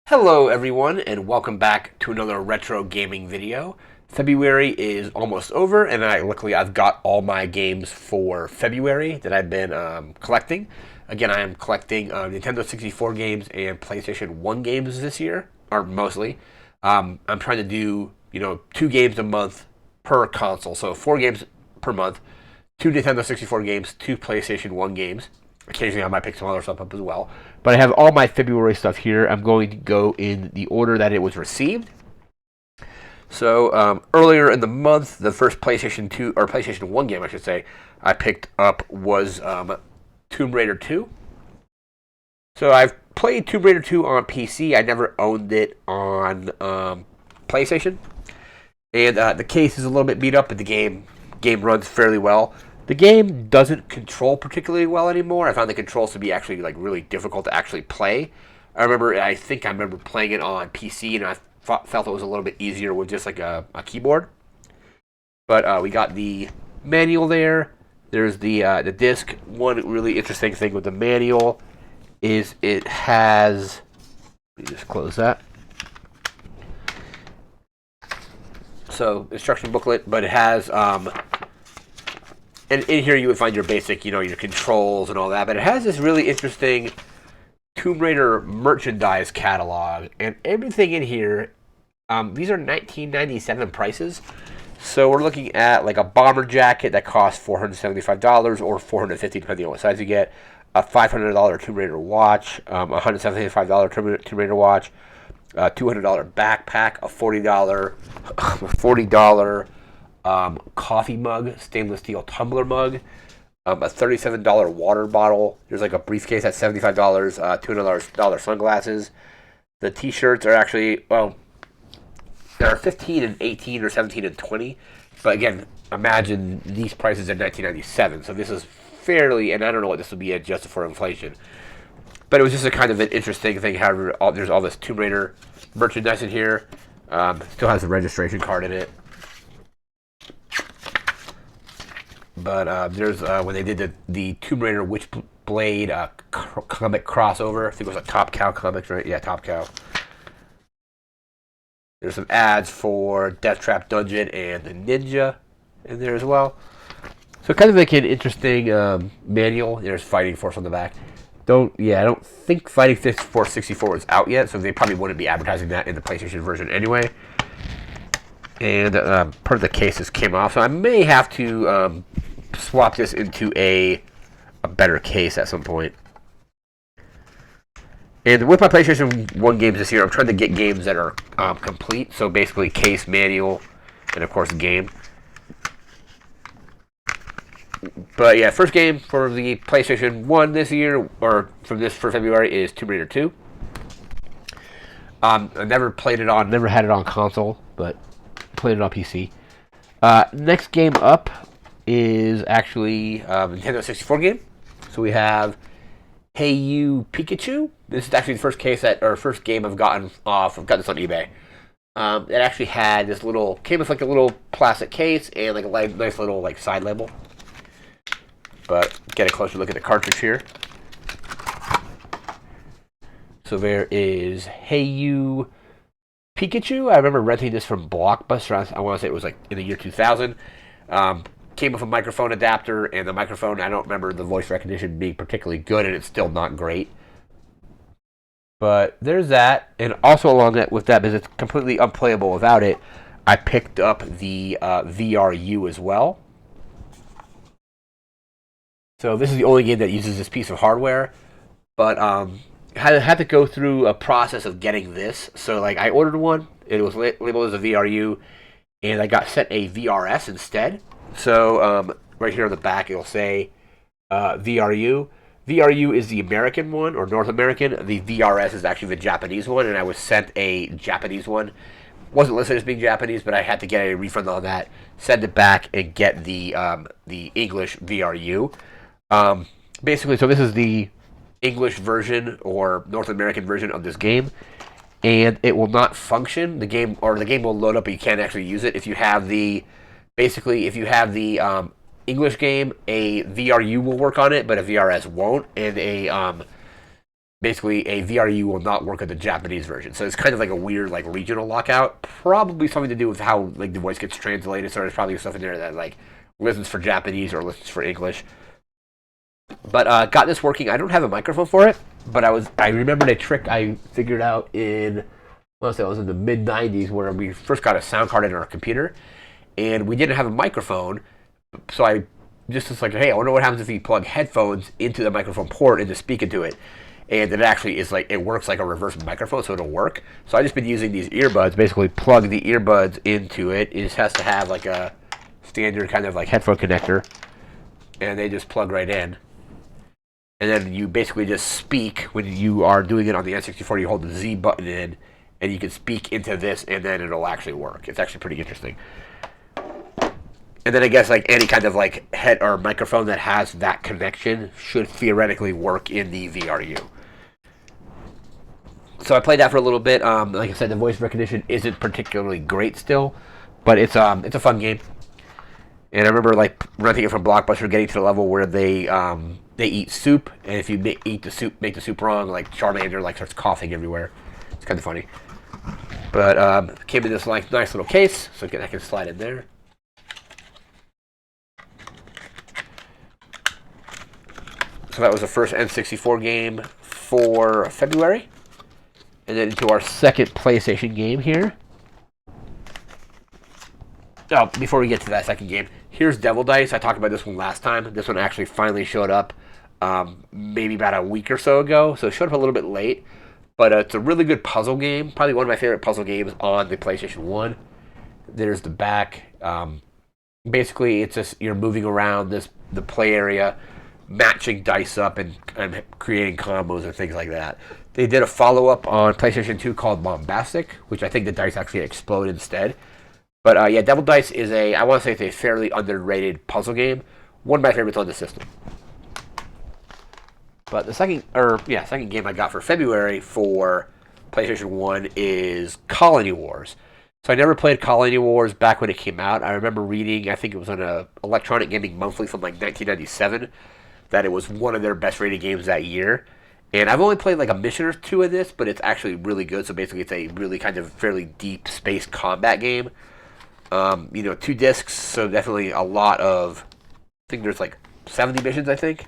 Hello everyone and welcome back to another retro gaming video. February is almost over and luckily I've got all my games for February that I've been collecting. Again, I am collecting Nintendo 64 games and PlayStation 1 games this year, or mostly. I'm trying to do, 2 games a month per console, so 4 games per month, 2 Nintendo 64 games, 2 PlayStation 1 games. Occasionally, I might pick some other stuff up as well. But I have all my February stuff here. I'm going to go in the order that it was received. So earlier in the month, the first PlayStation 2 or PlayStation 1 game, I should say, I picked up was Tomb Raider 2. So I've played Tomb Raider 2 on PC. I never owned it on PlayStation, and the case is a little bit beat up, but the game runs fairly well. The game doesn't control particularly well anymore. I found the controls to be actually really difficult to actually play. I think I remember playing it on PC, and I felt it was a little bit easier with just like a keyboard. But we got the manual there. There's the disc. One really interesting thing with the manual is it has. Let me just close that. So instruction booklet, but it has. And in here you would find your basic, your controls and all that. But it has this really interesting Tomb Raider merchandise catalog, and everything in here. These are 1997 prices, so we're looking at like a bomber jacket that costs $475 or $450 depending on what size you get. A $500 Tomb Raider watch, a $175 Tomb Raider watch, a $200 backpack, a $40 coffee mug, stainless steel tumbler mug, a $37 water bottle. There's like a briefcase at $75, $200 sunglasses. The t-shirts are actually, there are 15 and 18 or 17 and 20. But again, imagine these prices in 1997. So this is fairly, and I don't know what this will be adjusted for inflation. But it was just a kind of an interesting thing. However, there's all this Tomb Raider merchandise in here. Still has a registration card in it. But there's when they did the Tomb Raider Witchblade comic crossover. I think it was a Top Cow comics, right? Yeah, Top Cow. There's some ads for Death Trap Dungeon and the Ninja in there as well. So kind of like an interesting manual. There's Fighting Force on the back. I don't think Fighting Force 64 is out yet, so they probably wouldn't be advertising that in the PlayStation version anyway. And part of the cases came off, so I may have to swap this into a better case at some point. And with my PlayStation 1 games this year, I'm trying to get games that are complete. So basically case, manual, and of course game. But yeah, first game for the PlayStation 1 this year, or for February, is Tomb Raider 2. I never had it on console, but played it on PC. Next game up is actually a Nintendo 64 game. So we have Hey You Pikachu. This is actually the first game I've gotten off. I've gotten this on eBay. It actually had came with like a little plastic case and like a nice little like side label. But get a closer look at the cartridge here. So there is Hey You Pikachu. I remember renting this from Blockbuster. I want to say it was like in the year 2000. Came with a microphone adapter, and the microphone, I don't remember the voice recognition being particularly good, and it's still not great. But there's that, and also along with that, because it's completely unplayable without it, I picked up the VRU as well. So this is the only game that uses this piece of hardware, but had to go through a process of getting this. So like I ordered one, it was labeled as a VRU, and I got sent a VRS instead. So right here on the back it'll say VRU. VRU is the American one, or North American. The VRS is actually the Japanese one, and I was sent a Japanese one. Wasn't listed as being Japanese, but I had to get a refund on that, send it back, and get the English VRU. Basically, so this is the English version or North American version of this game, and it will not function. The game will load up, but you can't actually use it if you have the English game. A VRU will work on it, but a VRS won't, and a basically a VRU will not work with the Japanese version. So it's kind of like a weird like regional lockout. Probably something to do with how like the voice gets translated. So there's probably stuff in there that like listens for Japanese or listens for English. But got this working. I don't have a microphone for it, but I remembered a trick I figured out in, I want to say it was in the mid '90s where we first got a sound card in our computer, and we didn't have a microphone. So I just was like, hey, I wonder what happens if you plug headphones into the microphone port and just speak into it. And it actually is like, it works like a reverse microphone, so it'll work. So I've just been using these earbuds, basically plug the earbuds into it. It just has to have like a standard kind of like headphone connector, and they just plug right in. And then you basically just speak when you are doing it on the N64. You hold the Z button in, and you can speak into this, and then it'll actually work. It's actually pretty interesting. And then I guess like any kind of like head or microphone that has that connection should theoretically work in the VRU. So I played that for a little bit. Like I said, the voice recognition isn't particularly great still, but it's a fun game. And I remember like renting it from Blockbuster, getting to the level where they eat soup, and if you make the soup wrong, like Charmander like starts coughing everywhere. It's kind of funny. But came in this like nice little case, so I can slide in there. So that was the first N64 game for February. And then into our second PlayStation game here. Oh, before we get to that second game, here's Devil Dice. I talked about this one last time. This one actually finally showed up maybe about a week or so ago. So it showed up a little bit late. But it's a really good puzzle game. Probably one of my favorite puzzle games on the PlayStation 1. There's the back. Basically, it's just you're moving around the play area, matching dice up and creating combos and things like that. They did a follow-up on PlayStation 2 called Bombastic, which I think the dice actually explode instead. But yeah, Devil Dice is I want to say it's a fairly underrated puzzle game. One of my favorites on the system. But the second game I got for February for PlayStation 1 is Colony Wars. So I never played Colony Wars back when it came out. I remember reading, I think it was on a Electronic Gaming Monthly from like 1997, that it was one of their best rated games that year. And I've only played like a mission or two of this, but it's actually really good. So basically it's a really kind of fairly deep space combat game. 2 discs, so definitely a lot of, I think there's like 70 missions, I think.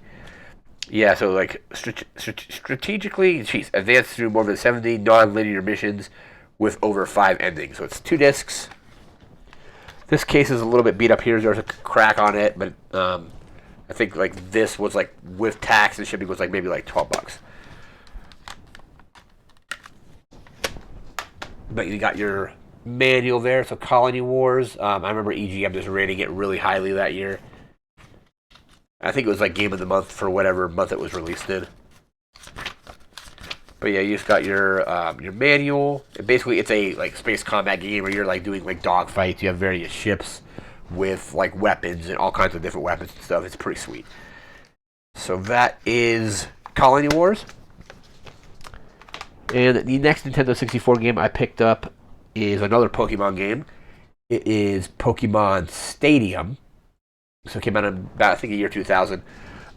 Yeah, so like strategically, advance through more than 70 non-linear missions with over 5 endings. So it's 2 discs. This case is a little bit beat up here. There's a crack on it, but I think like this was like with tax and shipping was like maybe like $12. But you got your manual there. So Colony Wars. I remember EGM just rating it really highly that year. I think it was like Game of the Month for whatever month it was released in. But yeah, you just got your manual. And basically, it's a like space combat game where you're like doing like dogfights. You have various ships with like weapons and all kinds of different weapons and stuff. It's pretty sweet. So that is Colony Wars. And the next Nintendo 64 game I picked up is another Pokemon game. It is Pokemon Stadium. So it came out in about, I think, the year 2000.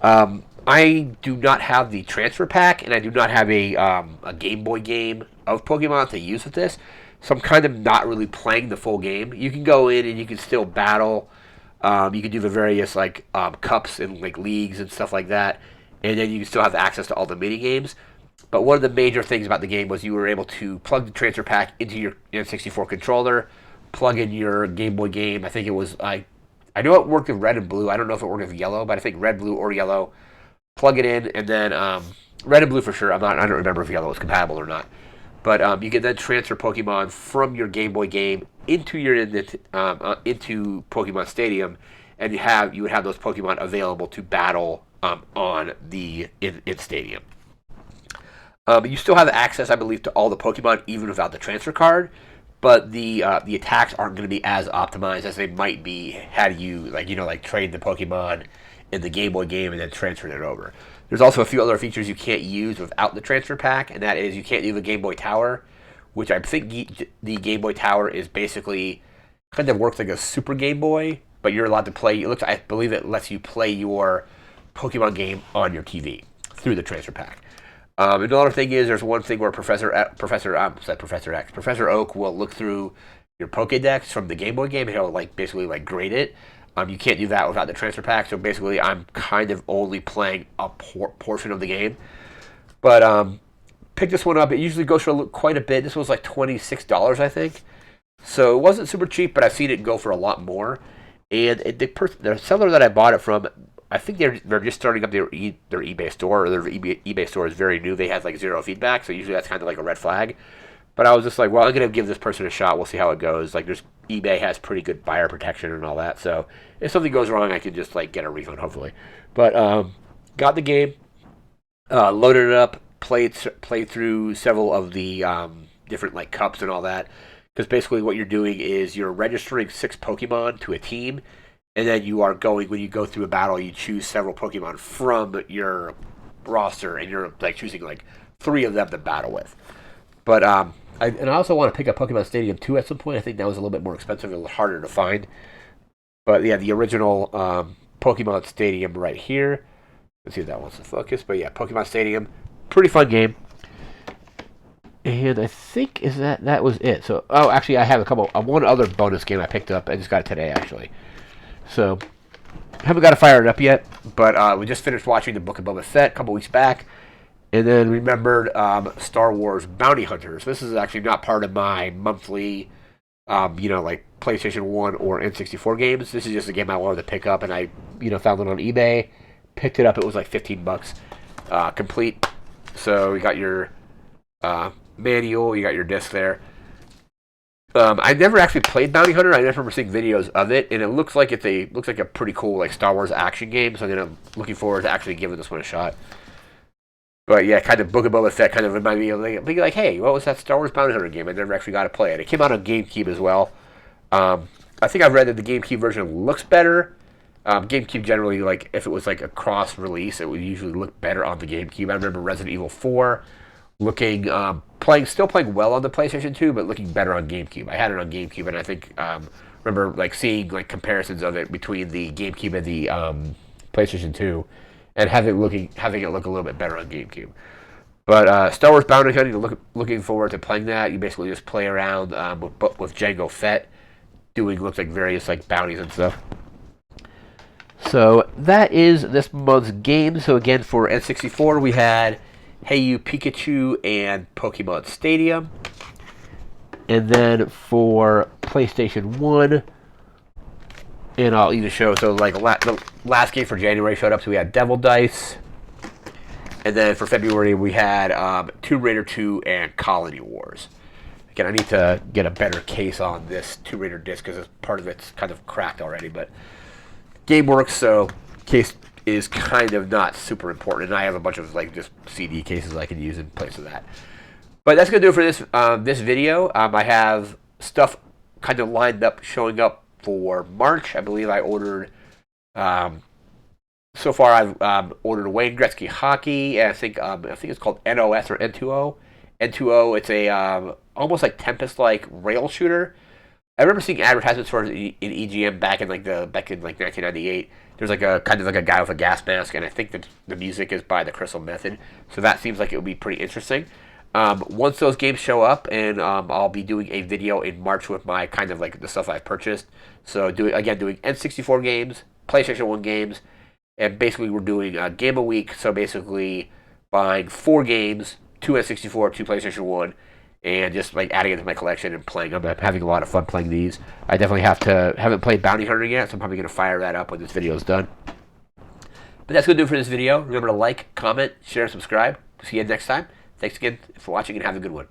I do not have the transfer pack, and I do not have a Game Boy game of Pokemon to use with this. So I'm kind of not really playing the full game. You can go in and you can still battle. You can do the various like cups and like leagues and stuff like that. And then you can still have access to all the mini games. But one of the major things about the game was you were able to plug the transfer pack into your N64 controller, plug in your Game Boy game. I think it was I know it worked with red and blue. I don't know if it worked with yellow, but I think red, blue, or yellow. Plug it in, and then red and blue for sure. I don't remember if yellow was compatible or not. But you can then transfer Pokemon from your Game Boy game into into Pokemon Stadium, and you would have those Pokemon available to battle on the in Stadium. You still have access, I believe, to all the Pokemon even without the transfer card. But the attacks aren't going to be as optimized as they might be had you trade the Pokemon in the Game Boy game and then transferred it over. There's also a few other features you can't use without the transfer pack, and that is you can't do the Game Boy Tower, which I think the Game Boy Tower is basically kind of works like a Super Game Boy, but you're allowed to play. I believe it lets you play your Pokemon game on your TV through the transfer pack. Another thing is there's one thing where Professor Oak will look through your Pokédex from the Game Boy game, and he'll like basically like grade it. You can't do that without the transfer pack. So basically, I'm kind of only playing a portion of the game. But pick this one up. It usually goes for quite a bit. This was like $26, I think. So it wasn't super cheap, but I've seen it go for a lot more. And the seller that I bought it from, I think they're just starting up their eBay store, or their eBay store is very new. They have like zero feedback, so usually that's kind of like a red flag. But I was just like, well, I'm gonna give this person a shot. We'll see how it goes. Like, eBay has pretty good buyer protection and all that, so if something goes wrong, I can just like get a refund hopefully. But got the game, loaded it up, played through several of the different like cups and all that. Because basically what you're doing is you're registering 6 Pokemon to a team, and then you are going, when you go through a battle, you choose several Pokemon from your roster, and you're like choosing like 3 of them to battle with. But I also want to pick up Pokemon Stadium 2 at some point. I think that was a little bit more expensive, a little harder to find. But yeah, the original Pokemon Stadium right here. Let's see if that wants to focus. But yeah, Pokemon Stadium, pretty fun game. And I think that was it. So, oh, actually, I have one other bonus game I picked up. I just got it today, actually. So, haven't got to fire it up yet, but we just finished watching the Book of Boba Fett a couple weeks back, and then remembered Star Wars Bounty Hunters. This is actually not part of my monthly, like PlayStation 1 or N64 games. This is just a game I wanted to pick up, and I, found it on eBay, picked it up. It was like $15, complete. So, you got your manual, you got your disc there. I never actually played Bounty Hunter. I just remember seeing videos of it, and it looks like a pretty cool like Star Wars action game. So I'm looking forward to actually giving this one a shot. But yeah, kind of Book of Boba Fett kind of reminded me of being like, hey, what was that Star Wars Bounty Hunter game? I never actually got to play it. It came out on GameCube as well. I think I've read that the GameCube version looks better. GameCube generally, like if it was like a cross release, it would usually look better on the GameCube. I remember Resident Evil 4 looking still playing well on the PlayStation 2, but looking better on GameCube. I had it on GameCube, and I think remember like seeing like comparisons of it between the GameCube and the PlayStation 2, and having it look a little bit better on GameCube. But Star Wars Bounty Hunting, looking forward to playing that. You basically just play around with Jango Fett, looks like various like bounties and stuff. So that is this month's game. So again, for N64, we had Hey You Pikachu and Pokemon Stadium. And then for PlayStation 1, and I'll even show, so like the last game for January showed up, so we had Devil Dice. And then for February, we had Tomb Raider 2 and Colony Wars. Again, I need to get a better case on this Tomb Raider disc because part of it's kind of cracked already, but game works, so case is kind of not super important, and I have a bunch of like just CD cases I can use in place of that. But that's gonna do it for this video. I have stuff kind of lined up, showing up for March. I believe I ordered. So far, I've ordered Wayne Gretzky hockey. And I think it's called NOS or N2O. N2O. It's a almost like Tempest-like rail shooter. I remember seeing advertisements for it in EGM back in like 1998. There's like a kind of like a guy with a gas mask, and I think that the music is by the Crystal Method. So that seems like it would be pretty interesting. Once those games show up, and I'll be doing a video in March with my kind of like the stuff I've purchased. So doing N64 games, PlayStation 1 games, and basically we're doing a game a week. So basically buying 4 games, 2 N64, 2 PlayStation 1. And just like adding it to my collection and playing them. I'm having a lot of fun playing these. I definitely haven't played Bounty Hunter yet, so I'm probably going to fire that up when this video is done. But that's going to do it for this video. Remember to like, comment, share, and subscribe. See you next time. Thanks again for watching, and have a good one.